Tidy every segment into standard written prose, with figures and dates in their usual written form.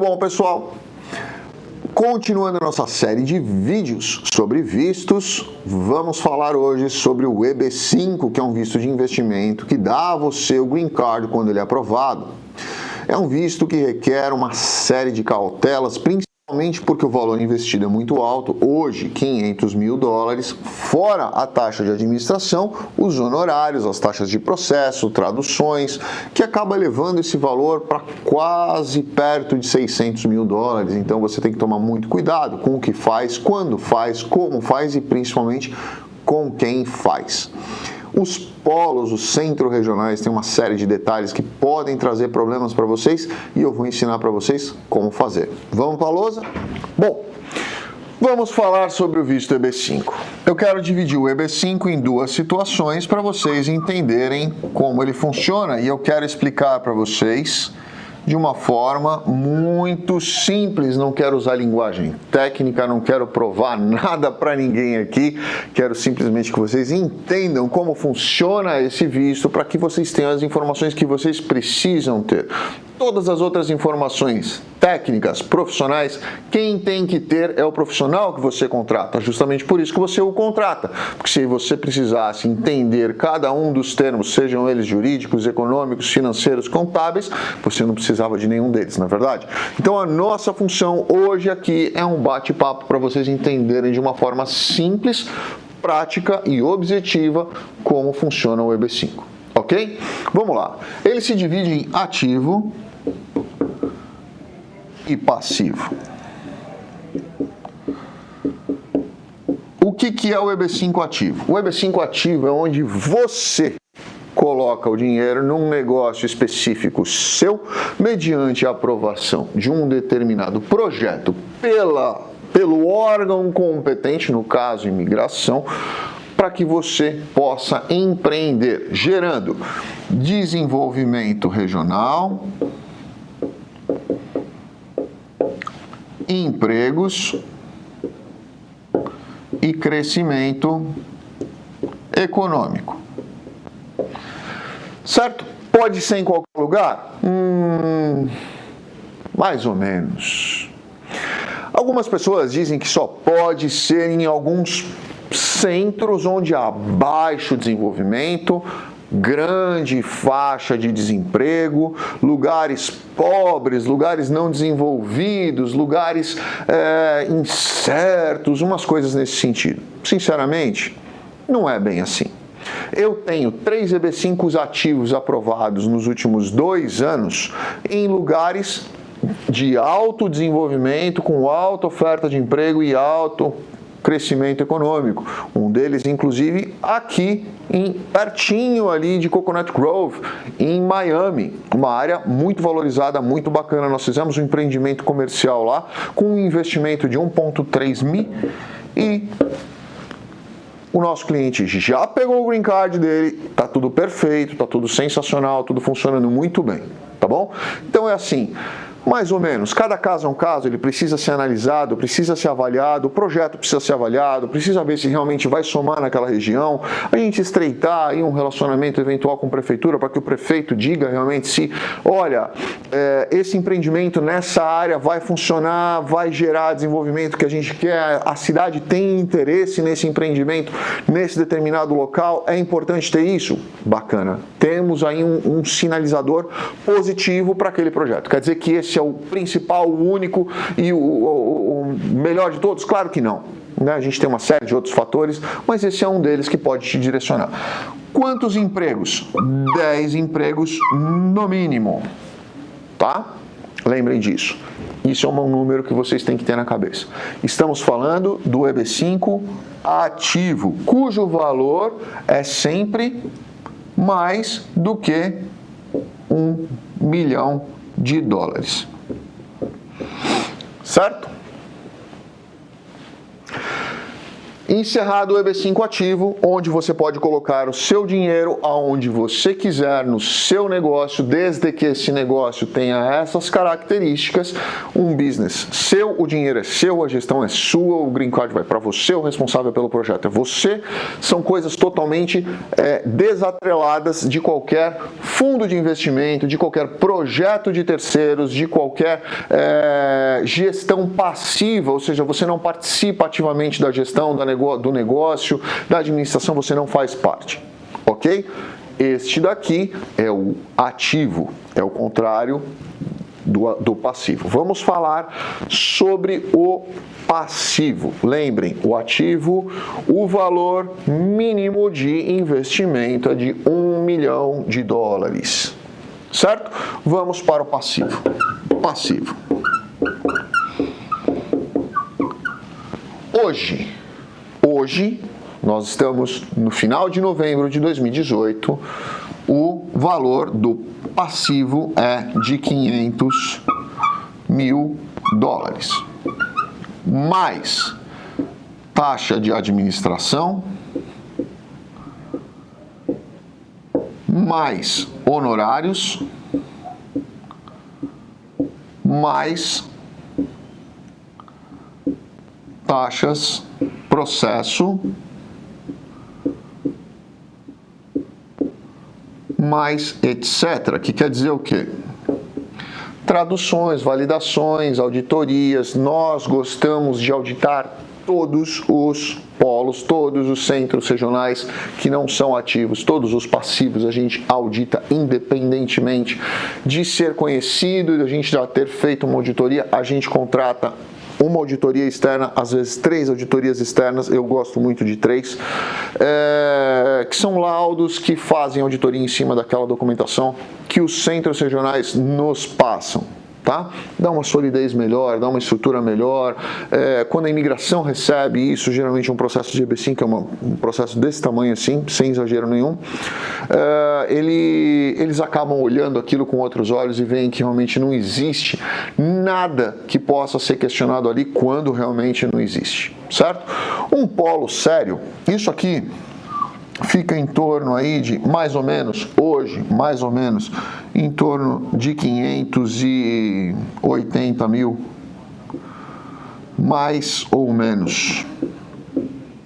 bom, pessoal? Continuando a nossa série de vídeos sobre vistos, vamos falar hoje sobre o EB5, que é um visto de investimento que dá a você o Green Card quando ele é aprovado. É um visto que requer uma série de cautelas, principalmente porque o valor investido é muito alto, hoje $500 mil, fora a taxa de administração, os honorários, as taxas de processo, traduções, que acaba levando esse valor para quase perto de $600 mil. Então você tem que tomar muito cuidado com o que faz, quando faz, como faz e principalmente com quem faz. Os polos, os centro-regionais, têm uma série de detalhes que podem trazer problemas para vocês e eu vou ensinar para vocês como fazer. Vamos para a lousa? Bom, vamos falar sobre o visto EB5. Eu quero dividir o EB5 em duas situações para vocês entenderem como ele funciona e eu quero explicar para vocês de uma forma muito simples, não quero usar linguagem técnica, não quero provar nada para ninguém aqui, quero simplesmente que vocês entendam como funciona esse visto para que vocês tenham as informações que vocês precisam ter. Todas as outras informações técnicas, profissionais, quem tem que ter é o profissional que você contrata, justamente por isso que você o contrata, porque se você precisasse entender cada um dos termos, sejam eles jurídicos, econômicos, financeiros, contábeis, você não precisava de nenhum deles, não é verdade? Então a nossa função hoje aqui é um bate-papo para vocês entenderem de uma forma simples, prática e objetiva como funciona o EB5, ok? Vamos lá, ele se divide em ativo e passivo. O que é o EB5 ativo? O EB5 ativo é onde você coloca o dinheiro num negócio específico seu, mediante a aprovação de um determinado projeto pelo órgão competente, no caso, imigração, para que você possa empreender, gerando desenvolvimento regional, empregos e crescimento econômico. Certo? Pode ser em qualquer lugar? Mais ou menos. Algumas pessoas dizem que só pode ser em alguns centros onde há baixo desenvolvimento, grande faixa de desemprego, lugares pobres, lugares não desenvolvidos, lugares incertos, umas coisas nesse sentido. Sinceramente, não é bem assim. Eu tenho 3 EB5s ativos aprovados nos últimos 2 anos em lugares de alto desenvolvimento, com alta oferta de emprego e alto crescimento econômico. Um deles, inclusive, aqui pertinho ali de Coconut Grove, em Miami, uma área muito valorizada, muito bacana. Nós fizemos um empreendimento comercial lá com um investimento de 1,3 mil e o nosso cliente já pegou o Green Card dele, tá tudo perfeito, tá tudo sensacional, tudo funcionando muito bem, tá bom? Então é assim, mais ou menos, cada caso é um caso, ele precisa ser analisado, precisa ser avaliado, o projeto precisa ser avaliado, precisa ver se realmente vai somar naquela região, a gente estreitar aí um relacionamento eventual com a prefeitura para que o prefeito diga realmente se, olha, esse empreendimento nessa área vai funcionar, vai gerar desenvolvimento que a gente quer, a cidade tem interesse nesse empreendimento, nesse determinado local, é importante ter isso? Bacana. Temos aí um sinalizador positivo para aquele projeto. Quer dizer que esse é o principal, o único e o melhor de todos? Claro que não. Né? A gente tem uma série de outros fatores, mas esse é um deles que pode te direcionar. Quantos empregos? 10 empregos no mínimo. Tá? Lembrem disso. Isso é um número que vocês têm que ter na cabeça. Estamos falando do EB5 ativo, cujo valor é sempre mais do que $1 milhão. Certo? Encerrado o EB5 ativo, onde você pode colocar o seu dinheiro aonde você quiser no seu negócio, desde que esse negócio tenha essas características, um business seu, o dinheiro é seu, a gestão é sua, o Green Card vai para você, o responsável pelo projeto é você, são coisas totalmente desatreladas de qualquer fundo de investimento, de qualquer projeto de terceiros, de qualquer gestão passiva, ou seja, você não participa ativamente da gestão do negócio, da administração, você não faz parte, ok? Este daqui é o ativo, é o contrário do passivo. Vamos falar sobre o passivo. Lembrem, o ativo, o valor mínimo de investimento é de $1 milhão, certo? Vamos para o passivo. Passivo. Hoje, nós estamos no final de novembro de 2018, o valor do passivo é de $500 mil, mais taxa de administração, mais honorários, mais taxas, processo, mais etc. Que quer dizer o quê? Traduções, validações, auditorias. Nós gostamos de auditar todos os polos, todos os centros regionais que não são ativos, todos os passivos a gente audita independentemente de ser conhecido e de a gente já ter feito uma auditoria, a gente contrata uma auditoria externa, às vezes 3 auditorias externas, eu gosto muito de 3, que são laudos que fazem auditoria em cima daquela documentação que os centros regionais nos passam. Tá? Dá uma solidez melhor, dá uma estrutura melhor. Quando a imigração recebe isso, geralmente um processo de EB5, que é um processo desse tamanho assim, sem exagero nenhum, eles acabam olhando aquilo com outros olhos e veem que realmente não existe nada que possa ser questionado ali quando realmente não existe, certo? Um polo sério, isso aqui fica em torno aí de, mais ou menos, hoje, mais ou menos, em torno de 580 mil, mais ou menos,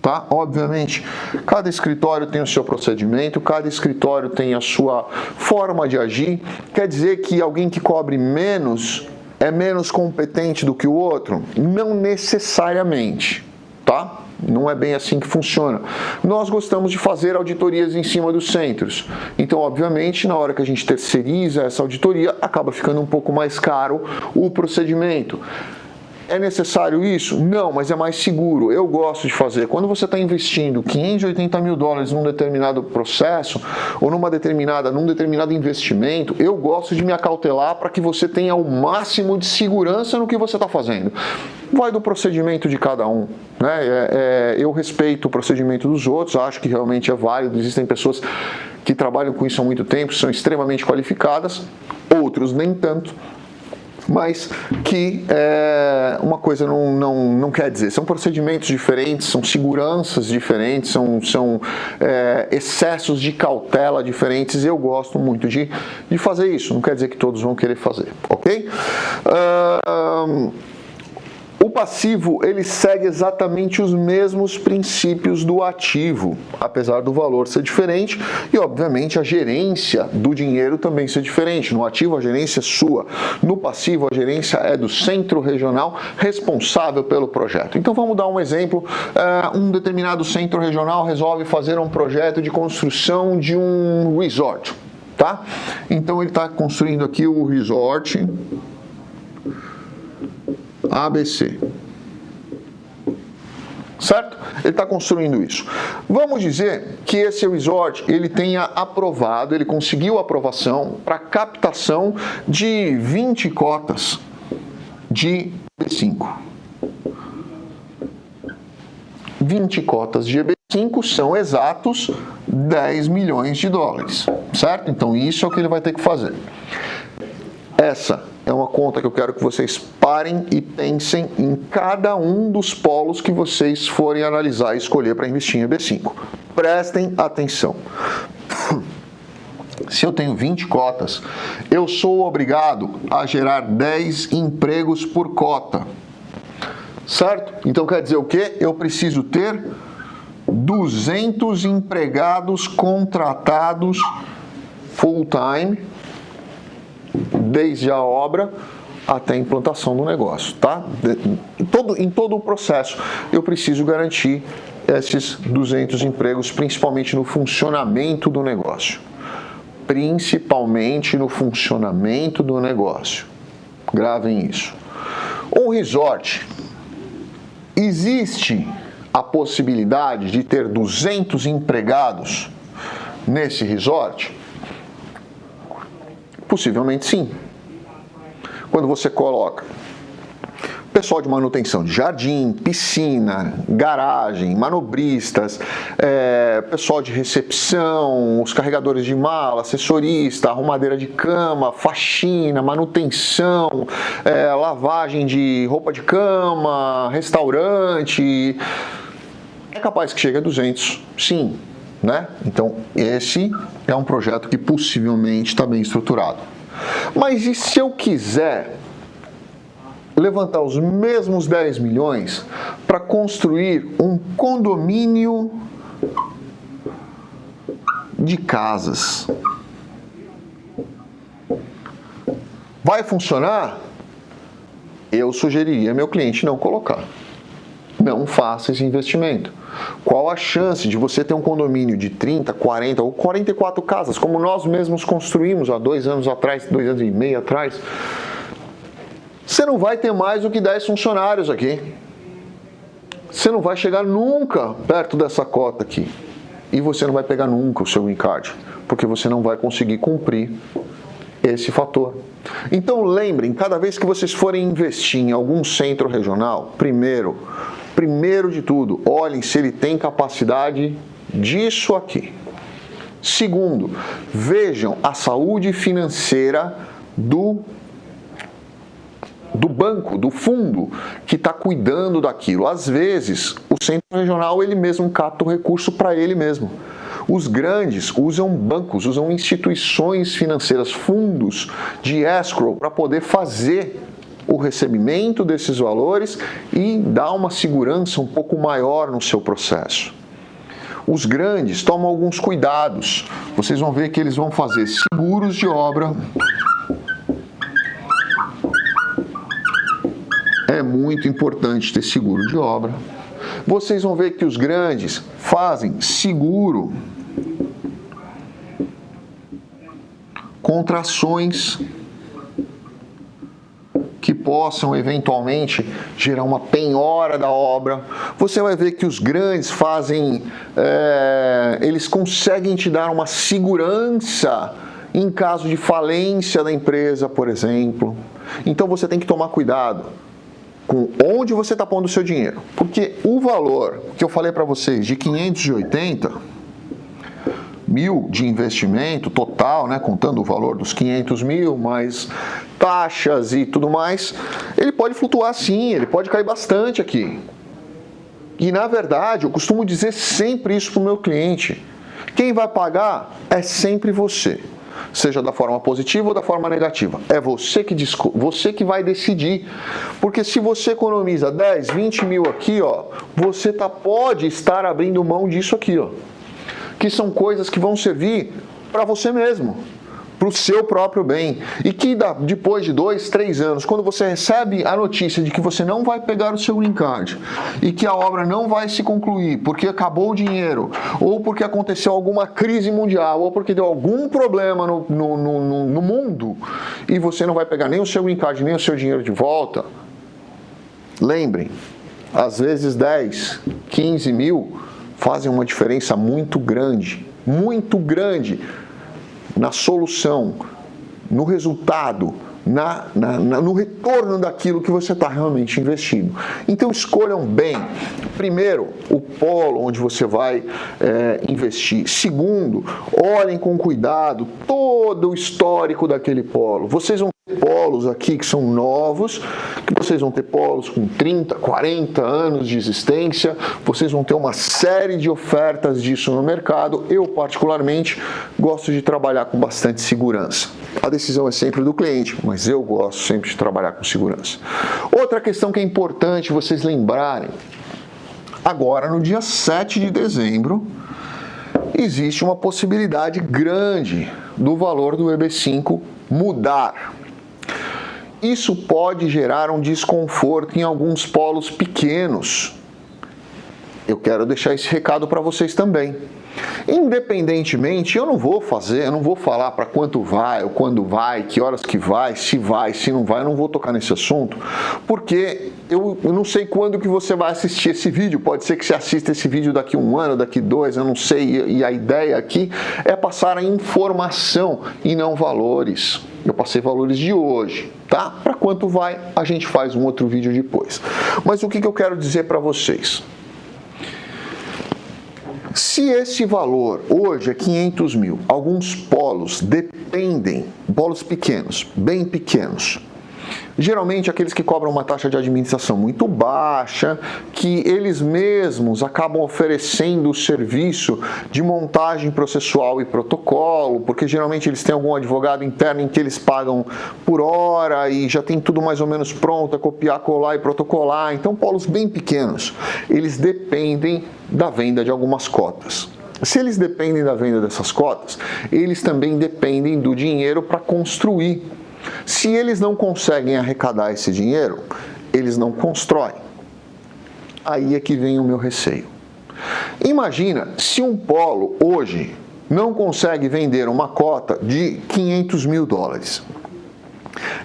tá? Obviamente, cada escritório tem o seu procedimento, cada escritório tem a sua forma de agir, quer dizer que alguém que cobre menos é menos competente do que o outro? Não necessariamente, tá? Não é bem assim que funciona. Nós gostamos de fazer auditorias em cima dos centros. Então, obviamente, na hora que a gente terceiriza essa auditoria, acaba ficando um pouco mais caro o procedimento. É necessário isso? Não, mas é mais seguro. Eu gosto de fazer. Quando você está investindo $580 mil num determinado processo ou num determinado investimento, eu gosto de me acautelar para que você tenha o máximo de segurança no que você está fazendo. Vai do procedimento de cada um, né? Eu respeito o procedimento dos outros, acho que realmente é válido. Existem pessoas que trabalham com isso há muito tempo, são extremamente qualificadas, outros nem tanto. Mas que uma coisa não quer dizer. São procedimentos diferentes, são seguranças diferentes, são excessos de cautela diferentes. Eu gosto muito de fazer isso. Não quer dizer que todos vão querer fazer, ok? O passivo, ele segue exatamente os mesmos princípios do ativo, apesar do valor ser diferente e, obviamente, a gerência do dinheiro também ser diferente. No ativo, a gerência é sua. No passivo, a gerência é do centro regional responsável pelo projeto. Então, vamos dar um exemplo. Um determinado centro regional resolve fazer um projeto de construção de um resort, tá? Então, ele está construindo aqui o resort ABC, certo? Ele está construindo isso. Vamos dizer que esse resort ele tenha aprovado, ele conseguiu aprovação para captação de 20 cotas de EB5. 20 cotas de EB5 são exatos $10 milhões, certo? Então isso é o que ele vai ter que fazer. Essa é uma conta que eu quero que vocês parem e pensem em cada um dos polos que vocês forem analisar e escolher para investir em EB5. Prestem atenção. Se eu tenho 20 cotas, eu sou obrigado a gerar 10 empregos por cota. Certo? Então quer dizer o quê? Eu preciso ter 200 empregados contratados full-time, desde a obra até a implantação do negócio, tá? Em todo o processo, eu preciso garantir esses 200 empregos, principalmente no funcionamento do negócio. Principalmente no funcionamento do negócio. Gravem isso. Um resort. Existe a possibilidade de ter 200 empregados nesse resort? Possivelmente sim. Quando você coloca pessoal de manutenção de jardim, piscina, garagem, manobristas, pessoal de recepção, os carregadores de mala, assessorista, arrumadeira de cama, faxina, manutenção, lavagem de roupa de cama, restaurante, é capaz que chegue a 200, sim, né? Então esse é um projeto que possivelmente está bem estruturado. Mas e se eu quiser levantar os mesmos 10 milhões para construir um condomínio de casas? Vai funcionar? Eu sugeriria ao meu cliente não colocar. Não faça esse investimento. Qual a chance de você ter um condomínio de 30, 40 ou 44 casas, como nós mesmos construímos há 2 anos atrás, 2 anos e meio atrás? Você não vai ter mais do que 10 funcionários aqui. Você não vai chegar nunca perto dessa cota aqui. E você não vai pegar nunca o seu green card, porque você não vai conseguir cumprir esse fator. Então lembrem, cada vez que vocês forem investir em algum centro regional, primeiro de tudo, olhem se ele tem capacidade disso aqui. Segundo, vejam a saúde financeira do banco, do fundo que está cuidando daquilo. Às vezes, o centro regional ele mesmo capta o recurso para ele mesmo. Os grandes usam bancos, usam instituições financeiras, fundos de escrow para poder fazer o recebimento desses valores e dar uma segurança um pouco maior no seu processo. Os grandes tomam alguns cuidados. Vocês vão ver que eles vão fazer seguros de obra. É muito importante ter seguro de obra. Vocês vão ver que os grandes fazem seguro contra ações que possam eventualmente gerar uma penhora da obra. Você vai ver que os grandes fazem, eles conseguem te dar uma segurança em caso de falência da empresa, por exemplo. Então você tem que tomar cuidado com onde você está pondo o seu dinheiro. Porque o valor que eu falei para vocês de 580 mil de investimento total, né, contando o valor dos 500 mil, mais taxas e tudo mais, ele pode flutuar sim, ele pode cair bastante aqui. E na verdade, eu costumo dizer sempre isso para o meu cliente. Quem vai pagar é sempre você. Seja da forma positiva ou da forma negativa. É você que vai decidir. Porque se você economiza 10, 20 mil aqui, ó, você pode estar abrindo mão disso aqui, ó. Que são coisas que vão servir para você mesmo, para o seu próprio bem. E que depois de 2, 3 anos, quando você recebe a notícia de que você não vai pegar o seu green card e que a obra não vai se concluir porque acabou o dinheiro, ou porque aconteceu alguma crise mundial, ou porque deu algum problema no mundo, e você não vai pegar nem o seu green card, nem o seu dinheiro de volta, lembrem, às vezes 10, 15 mil fazem uma diferença muito grande na solução, no resultado, no retorno daquilo que você está realmente investindo. Então escolham bem, primeiro, o polo onde você vai investir. Segundo, olhem com cuidado todo o histórico daquele polo. Vocês vão polos aqui que são novos, que vocês vão ter polos com 30, 40 anos de existência, vocês vão ter uma série de ofertas disso no mercado. Eu, particularmente, gosto de trabalhar com bastante segurança. A decisão é sempre do cliente, mas eu gosto sempre de trabalhar com segurança. Outra questão que é importante vocês lembrarem, agora no dia 7 de dezembro, existe uma possibilidade grande do valor do EB5 mudar. Isso pode gerar um desconforto em alguns polos pequenos. Eu quero deixar esse recado para vocês também. Independentemente, eu não vou falar para quanto vai, ou quando vai, que horas que vai, se não vai, eu não vou tocar nesse assunto, porque eu não sei quando que você vai assistir esse vídeo. Pode ser que você assista esse vídeo daqui a 1 ano, daqui 2, eu não sei, e a ideia aqui é passar a informação e não valores. Eu passei valores de hoje, tá? Para quanto vai, a gente faz um outro vídeo depois. Mas o que eu quero dizer para vocês? Se esse valor hoje é 500 mil, alguns polos dependem, polos pequenos, bem pequenos, geralmente aqueles que cobram uma taxa de administração muito baixa, que eles mesmos acabam oferecendo o serviço de montagem processual e protocolo, porque geralmente eles têm algum advogado interno em que eles pagam por hora e já tem tudo mais ou menos pronto, é copiar, colar e protocolar. Então, polos bem pequenos, eles dependem da venda de algumas cotas. Se eles dependem da venda dessas cotas, eles também dependem do dinheiro para construir. Se eles não conseguem arrecadar esse dinheiro, eles não constroem. Aí é que vem o meu receio. Imagina se um polo hoje não consegue vender uma cota de 500 mil dólares.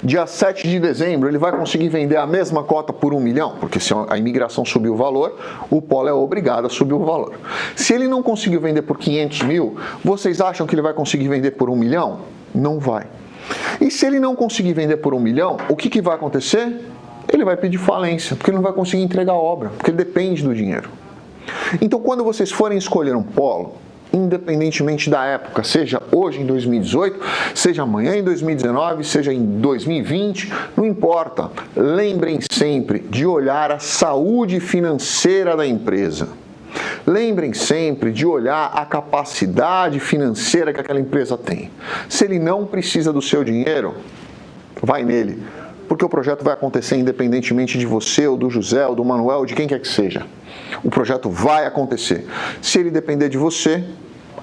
Dia 7 de dezembro ele vai conseguir vender a mesma cota por 1 milhão, porque se a imigração subir o valor, o polo é obrigado a subir o valor. Se ele não conseguiu vender por 500 mil, vocês acham que ele vai conseguir vender por 1 milhão? Não vai. E se ele não conseguir vender por 1 milhão, o que vai acontecer? Ele vai pedir falência, porque ele não vai conseguir entregar a obra, porque ele depende do dinheiro. Então, quando vocês forem escolher um polo, independentemente da época, seja hoje em 2018, seja amanhã em 2019, seja em 2020, não importa. Lembrem sempre de olhar a saúde financeira da empresa. Lembrem sempre de olhar a capacidade financeira que aquela empresa tem. Se ele não precisa do seu dinheiro, vai nele, porque o projeto vai acontecer independentemente de você, ou do José, ou do Manuel, ou de quem quer que seja. O projeto vai acontecer. Se ele depender de você,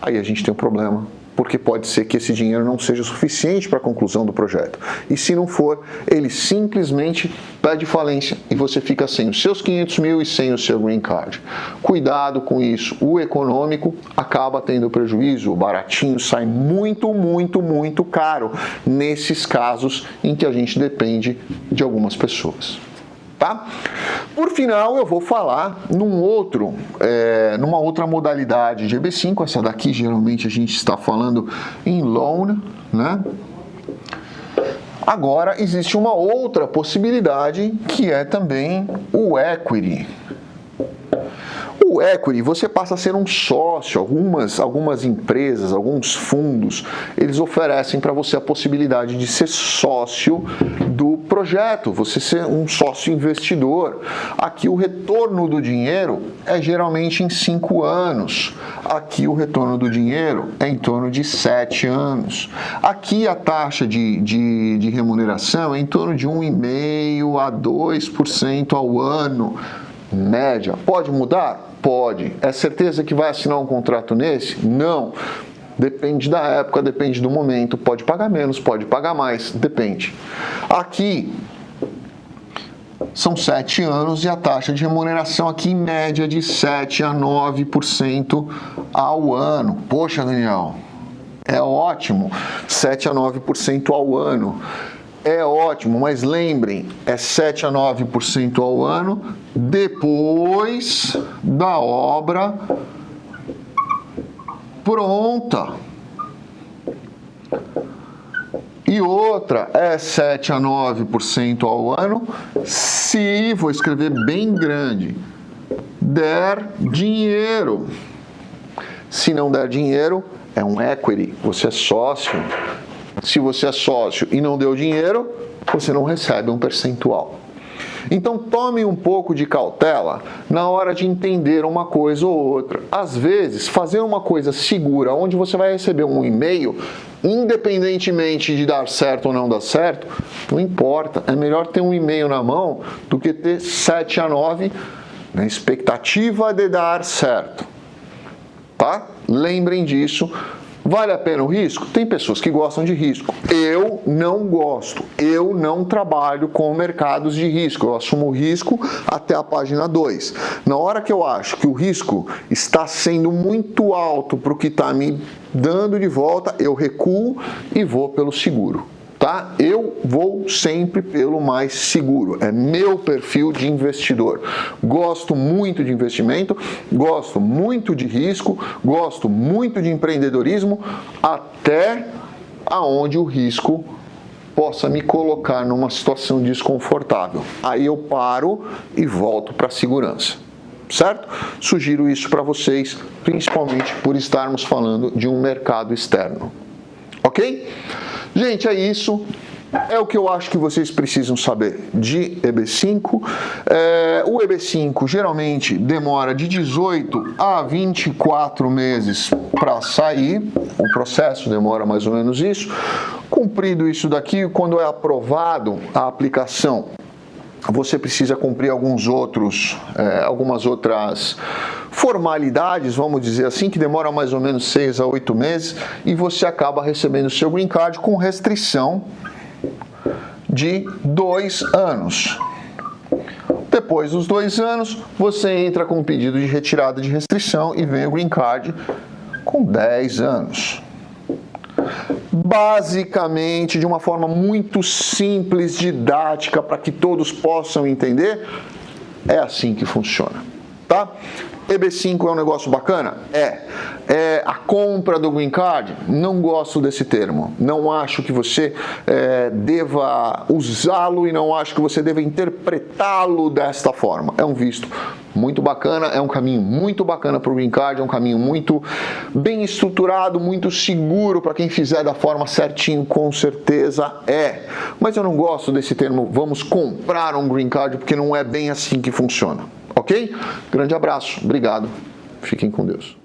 aí a gente tem um problema, porque pode ser que esse dinheiro não seja suficiente para a conclusão do projeto. E se não for, ele simplesmente pede falência e você fica sem os seus 500 mil e sem o seu green card. Cuidado com isso. O econômico acaba tendo prejuízo, o baratinho sai muito, muito, muito caro nesses casos em que a gente depende de algumas pessoas. Tá? Por final, eu vou falar numa outra modalidade de EB5. Essa daqui, geralmente, a gente está falando em loan, né? Agora, existe uma outra possibilidade, que é também o equity. O equity, você passa a ser um sócio. Algumas empresas, alguns fundos, eles oferecem para você a possibilidade de ser sócio do projeto, você ser um sócio investidor. Aqui o retorno do dinheiro é geralmente em 5 anos. Aqui o retorno do dinheiro é em torno de 7 anos. Aqui a taxa de remuneração é em torno de 1,5% a 2% ao ano. Média. Pode mudar? Pode. É certeza que vai assinar um contrato nesse? Não. Depende da época, depende do momento. Pode pagar menos, pode pagar mais, depende. Aqui são 7 anos e a taxa de remuneração aqui em média de 7 a 9% ao ano. Poxa, Daniel, é ótimo. 7 a 9% ao ano. É ótimo, mas lembrem, é 7 a 9% ao ano depois da obra pronta. E outra é 7 a 9% ao ano se, vou escrever bem grande, der dinheiro. Se não der dinheiro, é um equity, você é sócio. Se você é sócio e não deu dinheiro, você não recebe um percentual. Então tome um pouco de cautela na hora de entender uma coisa ou outra. Às vezes, fazer uma coisa segura, onde você vai receber um e-mail, independentemente de dar certo ou não dar certo, não importa. É melhor ter um e-mail na mão do que ter 7 a 9 na expectativa de dar certo. Tá? Lembrem disso. Vale a pena o risco? Tem pessoas que gostam de risco. Eu não gosto. Eu não trabalho com mercados de risco. Eu assumo o risco até a página 2. Na hora que eu acho que o risco está sendo muito alto para o que está me dando de volta, eu recuo e vou pelo seguro. Tá? Eu vou sempre pelo mais seguro. É meu perfil de investidor. Gosto muito de investimento, gosto muito de risco, gosto muito de empreendedorismo, até aonde o risco possa me colocar numa situação desconfortável. Aí eu paro e volto para a segurança. Certo? Sugiro isso para vocês, principalmente por estarmos falando de um mercado externo. Ok? Gente, é isso. É o que eu acho que vocês precisam saber de EB5. O EB5 geralmente demora de 18 a 24 meses para sair. O processo demora mais ou menos isso. Cumprido isso daqui, quando é aprovado a aplicação, você precisa cumprir algumas outras formalidades, vamos dizer assim, que demora mais ou menos 6 a 8 meses, e você acaba recebendo o seu green card com restrição de 2 anos. Depois dos 2 anos, você entra com um pedido de retirada de restrição e vem o green card com 10 anos. Basicamente, de uma forma muito simples, didática, para que todos possam entender, é assim que funciona, tá? EB5 é um negócio bacana? A compra do green card? Não gosto desse termo. Não acho que você deva usá-lo e não acho que você deva interpretá-lo desta forma. É um visto muito bacana, é um caminho muito bacana para o green card, é um caminho muito bem estruturado, muito seguro para quem fizer da forma certinho, com certeza é. Mas eu não gosto desse termo, vamos comprar um green card, porque não é bem assim que funciona. Ok? Grande abraço, obrigado, fiquem com Deus.